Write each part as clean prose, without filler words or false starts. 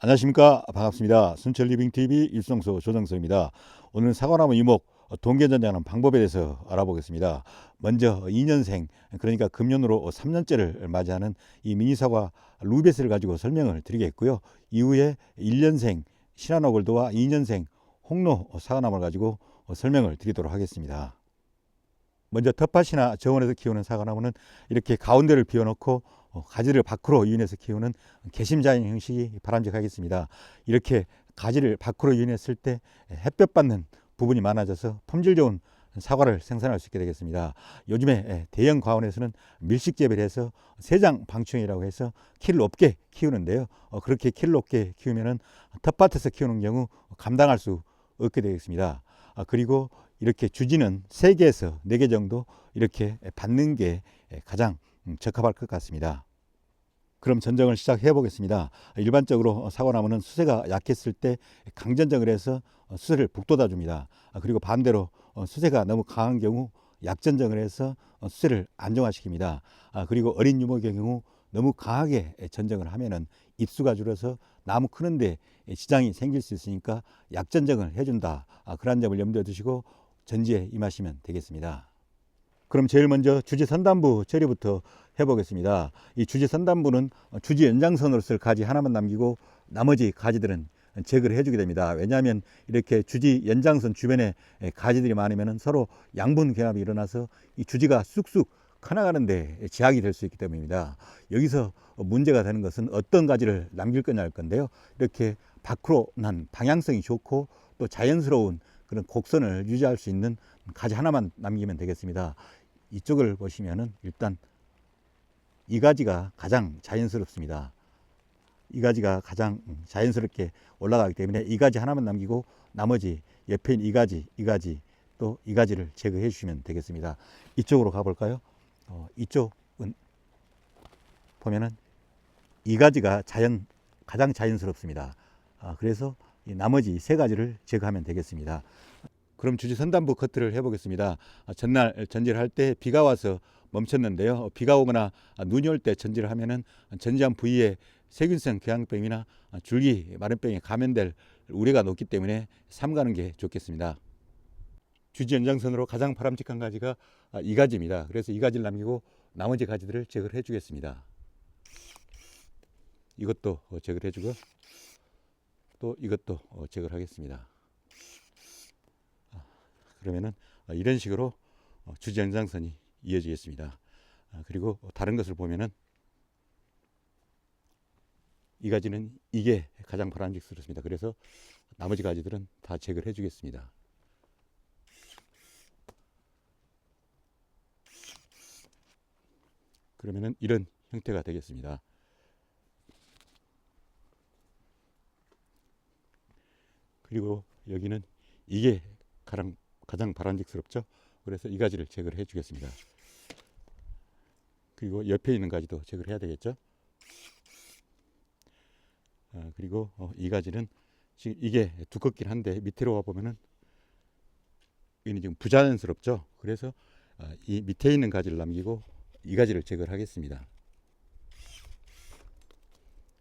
안녕하십니까. 반갑습니다. 순천리빙TV 일성소 조정석입니다. 오늘은 사과나무 이목 동계전장하는 방법에 대해서 알아보겠습니다. 먼저 2년생, 그러니까 금년으로 3년째를 맞이하는 이 미니사과 루베스를 가지고 설명을 드리겠고요. 이후에 1년생 시나노골드와 2년생 홍로 사과나무를 가지고 설명을 드리도록 하겠습니다. 먼저 텃밭이나 정원에서 키우는 사과나무는 이렇게 가운데를 비워놓고 가지를 밖으로 유인해서 키우는 개심자인 형식이 바람직하겠습니다. 이렇게 가지를 밖으로 유인했을 때 햇볕 받는 부분이 많아져서 품질 좋은 사과를 생산할 수 있게 되겠습니다. 요즘에 대형 과원에서는 밀식 재배를 해서 세장 방충이라고 해서 키를 높게 키우는데요. 그렇게 키를 높게 키우면은 텃밭에서 키우는 경우 감당할 수 없게 되겠습니다. 그리고 이렇게 주지는 3개에서 4개 정도 이렇게 받는 게 가장 적합할 것 같습니다. 그럼 전정을 시작해 보겠습니다. 일반적으로 사과나무는 수세가 약했을 때 강전정을 해서 수세를 북돋아 줍니다. 그리고 반대로 수세가 너무 강한 경우 약전정을 해서 수세를 안정화시킵니다. 그리고 어린 유목의 경우 너무 강하게 전정을 하면은 입수가 줄어서 나무 크는데 지장이 생길 수 있으니까 약전정을 해준다. 그런 점을 염두에 두시고 전지에 임하시면 되겠습니다. 그럼 제일 먼저 주지 선단부 처리부터 해보겠습니다. 이 주지 선단부는 주지 연장선으로 쓸 가지 하나만 남기고 나머지 가지들은 제거를 해주게 됩니다. 왜냐하면 이렇게 주지 연장선 주변에 가지들이 많으면 서로 양분 결합이 일어나서 이 주지가 쑥쑥 커나가는데 제약이 될 수 있기 때문입니다. 여기서 문제가 되는 것은 어떤 가지를 남길 거냐 할 건데요. 이렇게 밖으로 난 방향성이 좋고 또 자연스러운 그런 곡선을 유지할 수 있는 가지 하나만 남기면 되겠습니다. 이쪽을 보시면은 일단 이 가지가 가장 자연스럽습니다. 이 가지가 가장 자연스럽게 올라가기 때문에 이 가지 하나만 남기고 나머지 옆에 있는 이 가지 또 이 가지를 제거해 주시면 되겠습니다. 이쪽으로 가볼까요? 이쪽은 보면은 이 가지가 가장 자연스럽습니다. 그래서 이 나머지 3가지를 제거하면 되겠습니다. 그럼 주지 선단부 커트를 해보겠습니다. 전날 전지를 할 때 비가 와서 멈췄는데요. 비가 오거나 눈이 올 때 전지를 하면은 전지한 부위에 세균성 궤양병이나 줄기 마른병에 감염될 우려가 높기 때문에 삼가는 게 좋겠습니다. 주지 연장선으로 가장 바람직한 가지가 이 가지입니다. 그래서 이 가지를 남기고 나머지 가지들을 제거를 해주겠습니다. 이것도 제거를 해주고 또 이것도 제거를 하겠습니다. 그러면은 이런 식으로 주지 연장선이 이어지겠습니다. 그리고 다른 것을 보면은 이 가지는 이게 가장 바람직스럽습니다. 그래서 나머지 가지들은 다 제거를 해주겠습니다. 그러면은 이런 형태가 되겠습니다. 그리고 여기는 이게 가장 바람직스럽죠. 그래서 이 가지를 제거를 해주겠습니다. 그리고 옆에 있는 가지도 제거를 해야 되겠죠. 그리고 이 가지는 지금 이게 두껍긴 한데 밑으로 와 보면은 이는 지금 부자연스럽죠. 그래서 이 밑에 있는 가지를 남기고 이 가지를 제거를 하겠습니다.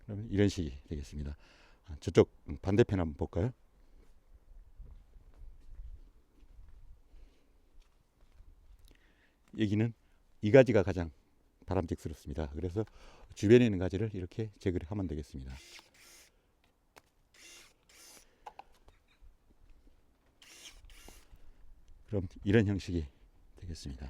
그러면 이런 식이 되겠습니다. 저쪽 반대편 한번 볼까요? 여기는 이 가지가 가장 바람직스럽습니다. 그래서 주변에 있는 가지를 이렇게 제거를 하면 되겠습니다. 그럼 이런 형식이 되겠습니다.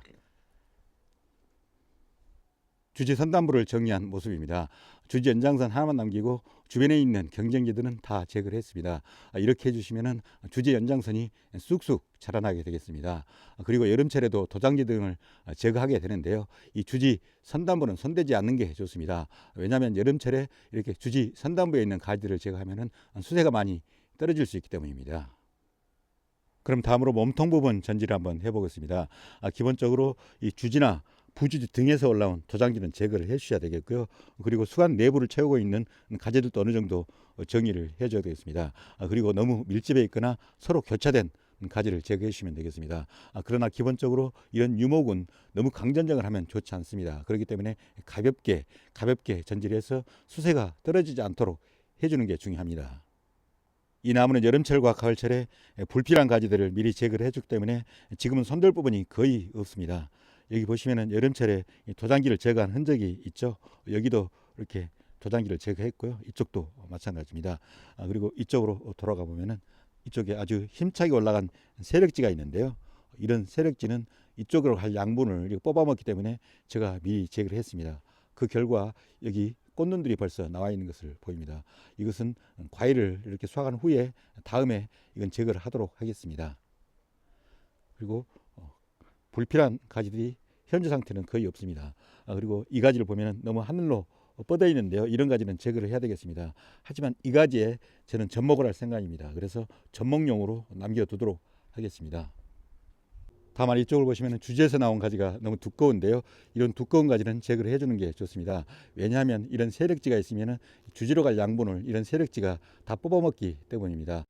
주지 선단부를 정리한 모습입니다. 주지 연장선 하나만 남기고 주변에 있는 경쟁지들은 다 제거를 했습니다. 이렇게 해주시면 주지 연장선이 쑥쑥 자라나게 되겠습니다. 그리고 여름철에도 도장지 등을 제거하게 되는데요. 이 주지 선단부는 손대지 않는 게 좋습니다. 왜냐하면 여름철에 이렇게 주지 선단부에 있는 가지들을 제거하면 수세가 많이 떨어질 수 있기 때문입니다. 그럼 다음으로 몸통 부분 전지를 한번 해보겠습니다. 기본적으로 이 주지나 부주지 등에서 올라온 도장지는 제거를 해주셔야 되겠고요. 그리고 수관 내부를 채우고 있는 가지들도 어느 정도 정리를 해줘야 되겠습니다. 그리고 너무 밀집해 있거나 서로 교차된 가지를 제거해 주시면 되겠습니다. 그러나 기본적으로 이런 유목은 너무 강전정을 하면 좋지 않습니다. 그렇기 때문에 가볍게 전지를 해서 수세가 떨어지지 않도록 해주는 게 중요합니다. 이 나무는 여름철과 가을철에 불필요한 가지들을 미리 제거를 해주기 때문에 지금은 손들 부분이 거의 없습니다. 여기 보시면은 여름철에 도장기를 제거한 흔적이 있죠. 여기도 이렇게 도장기를 제거했고요. 이쪽도 마찬가지입니다. 그리고 이쪽으로 돌아가 보면은 이쪽에 아주 힘차게 올라간 세력지가 있는데요. 이런 세력지는 이쪽으로 갈 양분을 뽑아먹기 때문에 제가 미리 제거를 했습니다. 그 결과 여기 꽃눈들이 벌써 나와 있는 것을 보입니다. 이것은 과일을 이렇게 수확한 후에 다음에 이건 제거를 하도록 하겠습니다. 그리고 불필요한 가지들이 현재 상태는 거의 없습니다. 그리고 이 가지를 보면 너무 하늘로 뻗어 있는데요. 이런 가지는 제거를 해야 되겠습니다. 하지만 이 가지에 저는 접목을 할 생각입니다. 그래서 접목용으로 남겨두도록 하겠습니다. 다만 이쪽을 보시면 주지에서 나온 가지가 너무 두꺼운데요. 이런 두꺼운 가지는 제거를 해주는 게 좋습니다. 왜냐하면 이런 세력지가 있으면 주지로 갈 양분을 이런 세력지가 다 뽑아먹기 때문입니다.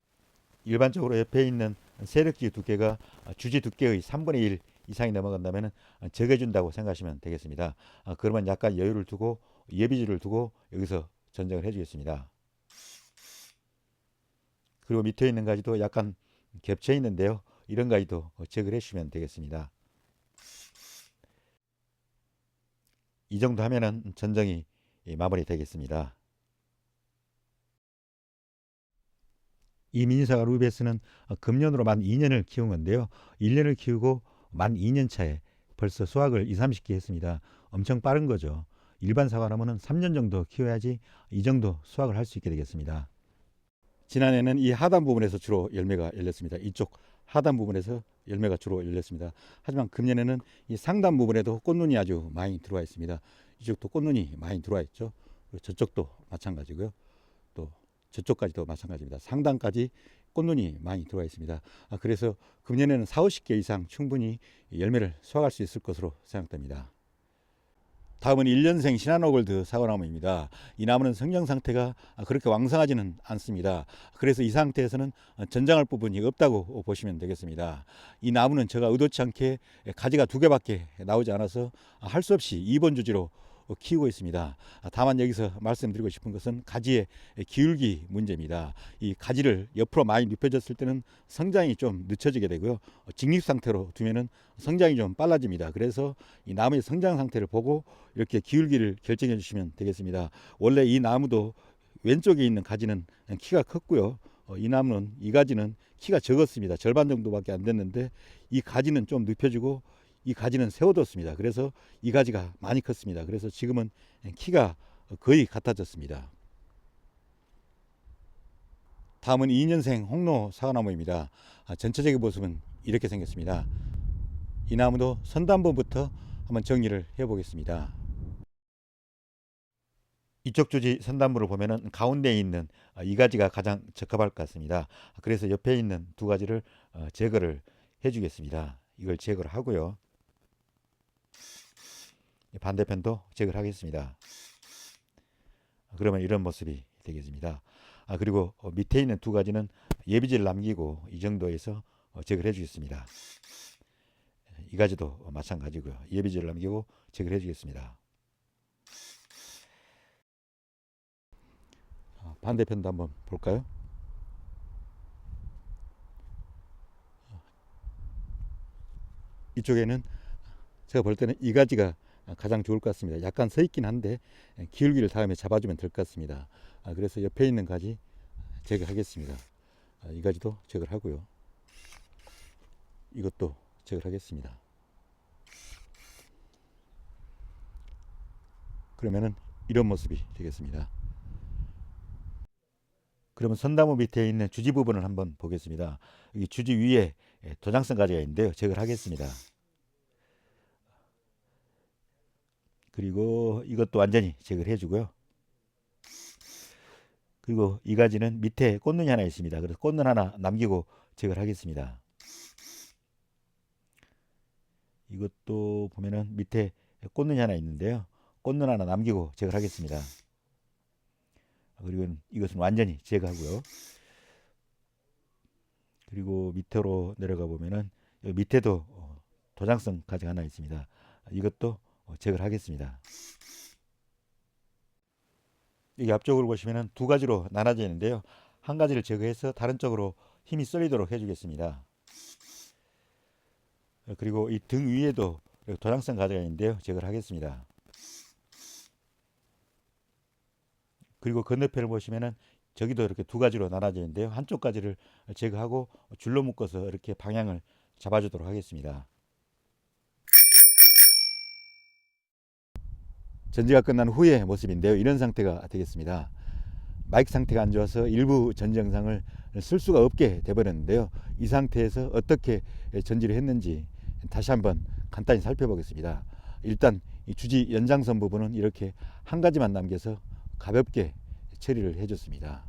일반적으로 옆에 있는 세력지 두께가 주지 두께의 3분의 1 이상이 넘어간다면 제거해 준다고 생각하시면 되겠습니다. 그러면 약간 여유를 두고 예비지를 두고 여기서 전정을 해 주겠습니다. 그리고 밑에 있는 가지도 약간 겹쳐 있는데요. 이런 가지도 제거를 해 주시면 되겠습니다. 이 정도 하면은 전정이 마무리 되겠습니다. 이 미니사과 루베스는 금년으로 만 2년을 키운 건데요. 1년을 키우고 만 2년 차에 벌써 수확을 20-30개 했습니다. 엄청 빠른 거죠. 일반 사과나무는 3년 정도 키워야지 이 정도 수확을 할 수 있게 되겠습니다. 지난해는 이 하단 부분에서 주로 열매가 열렸습니다. 이쪽 하단 부분에서 열매가 주로 열렸습니다. 하지만 금년에는 이 상단 부분에도 꽃눈이 아주 많이 들어와 있습니다. 이쪽도 꽃눈이 많이 들어와 있죠. 저쪽도 마찬가지고요. 또 저쪽까지도 마찬가지입니다. 상단까지 꽃눈이 많이 들어와 있습니다. 그래서 금년에는 40-50개 이상 충분히 열매를 수확할 수 있을 것으로 생각됩니다. 다음은 1년생 시나노골드 사과나무입니다. 이 나무는 성장 상태가 그렇게 왕성하지는 않습니다. 그래서 이 상태에서는 전장할 부분이 없다고 보시면 되겠습니다. 이 나무는 제가 의도치 않게 가지가 2개밖에 나오지 않아서 할 수 없이 2번 주지로 키우고 있습니다. 다만 여기서 말씀드리고 싶은 것은 가지의 기울기 문제입니다. 이 가지를 옆으로 많이 눕혀졌을 때는 성장이 좀 늦춰지게 되고요. 직립 상태로 두면은 성장이 좀 빨라집니다. 그래서 이 나무의 성장 상태를 보고 이렇게 기울기를 결정해 주시면 되겠습니다. 원래 이 나무도 왼쪽에 있는 가지는 키가 컸고요. 이 나무는 이 가지는 키가 적었습니다. 절반 정도밖에 안 됐는데 이 가지는 좀 눕혀지고 이 가지는 세워뒀습니다. 그래서 이 가지가 많이 컸습니다. 그래서 지금은 키가 거의 같아졌습니다. 다음은 2년생 홍로 사과나무입니다. 전체적인 모습은 이렇게 생겼습니다. 이 나무도 선단부부터 한번 정리를 해 보겠습니다. 이쪽 주지 선단부를 보면은 가운데에 있는 이 가지가 가장 적합할 것 같습니다. 그래서 옆에 있는 2가지를 제거를 해 주겠습니다. 이걸 제거를 하고요. 반대편도 제거를 하겠습니다. 그러면 이런 모습이 되겠습니다. 그리고 밑에 있는 2가지는 예비지를 남기고 이 정도에서 제거를 해 주겠습니다. 이 가지도 마찬가지고요. 예비지를 남기고 제거를 해 주겠습니다. 반대편도 한번 볼까요? 이쪽에는 제가 볼 때는 이 가지가 가장 좋을 것 같습니다. 약간 서 있긴 한데 기울기를 다음에 잡아주면 될 것 같습니다. 그래서 옆에 있는 가지 제거하겠습니다. 이 가지도 제거를 하고요. 이것도 제거를 하겠습니다. 그러면은 이런 모습이 되겠습니다. 그러면 선나무 밑에 있는 주지 부분을 한번 보겠습니다. 여기 주지 위에 도장성 가지가 있는데요. 제거를 하겠습니다. 그리고 이것도 완전히 제거를 해주고요. 그리고 이 가지는 밑에 꽃눈이 하나 있습니다. 그래서 꽃눈 하나 남기고 제거를 하겠습니다. 이것도 보면은 밑에 꽃눈이 하나 있는데요. 꽃눈 하나 남기고 제거를 하겠습니다. 그리고 이것은 완전히 제거하고요. 그리고 밑으로 내려가 보면은 여기 밑에도 도장성 가지가 하나 있습니다. 이것도 제거를 하겠습니다. 여기 앞쪽으로 보시면은 두 가지로 나눠져 있는데요. 한 가지를 제거해서 다른 쪽으로 힘이 쏠리도록 해주겠습니다. 그리고 이 등 위에도 도장성 가드가 있는데요. 제거를 하겠습니다. 그리고 건너편을 보시면은 저기도 이렇게 두 가지로 나눠져 있는데요. 한쪽 가지를 제거하고 줄로 묶어서 이렇게 방향을 잡아주도록 하겠습니다. 전지가 끝난 후의 모습인데요. 이런 상태가 되겠습니다. 마이크 상태가 안 좋아서 일부 전지 영상을 쓸 수가 없게 돼버렸는데요. 이 상태에서 어떻게 전지를 했는지 다시 한번 간단히 살펴보겠습니다. 일단 이 주지 연장선 부분은 이렇게 한 가지만 남겨서 가볍게 처리를 해줬습니다.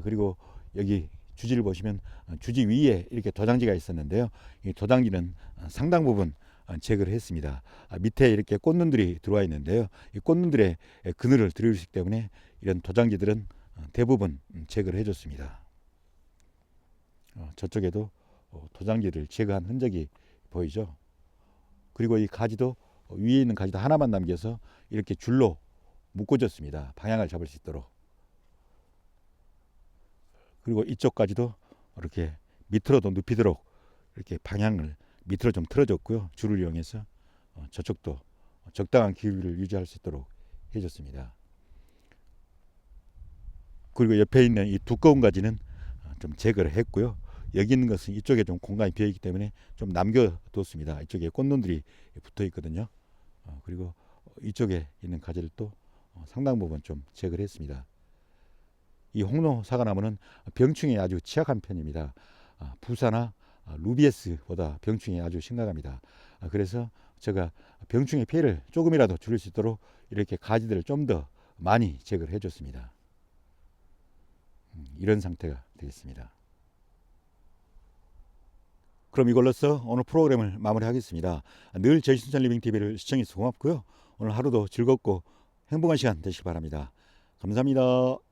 그리고 여기 주지를 보시면 주지 위에 이렇게 도장지가 있었는데요. 이 도장지는 상당 부분 제거를 했습니다. 밑에 이렇게 꽃눈들이 들어와 있는데요. 이 꽃눈들의 그늘을 들여주기 때문에 이런 도장지들은 대부분 제거를 해줬습니다. 저쪽에도 도장지를 제거한 흔적이 보이죠. 그리고 이 가지도 위에 있는 가지도 하나만 남겨서 이렇게 줄로 묶어줬습니다. 방향을 잡을 수 있도록. 그리고 이쪽까지도 이렇게 밑으로도 눕히도록 이렇게 방향을 밑으로 좀 틀어줬고요. 줄을 이용해서 저쪽도 적당한 기울기를 유지할 수 있도록 해줬습니다. 그리고 옆에 있는 이 두꺼운 가지는 좀 제거를 했고요. 여기 있는 것은 이쪽에 좀 공간이 비어 있기 때문에 좀 남겨뒀습니다. 이쪽에 꽃눈들이 붙어 있거든요. 그리고 이쪽에 있는 가지를 또 상당 부분 좀 제거를 했습니다. 이 홍로 사과나무는 병충해에 아주 취약한 편입니다. 부사나 루비에스보다 병충해 아주 심각합니다. 그래서 제가 병충해 피해를 조금이라도 줄일 수 있도록 이렇게 가지들을 좀 더 많이 제거를 해줬습니다. 이런 상태가 되겠습니다. 그럼 이걸로써 오늘 프로그램을 마무리하겠습니다. 늘 저희 순천리빙TV를 시청해주셔서 고맙고요. 오늘 하루도 즐겁고 행복한 시간 되시기 바랍니다. 감사합니다.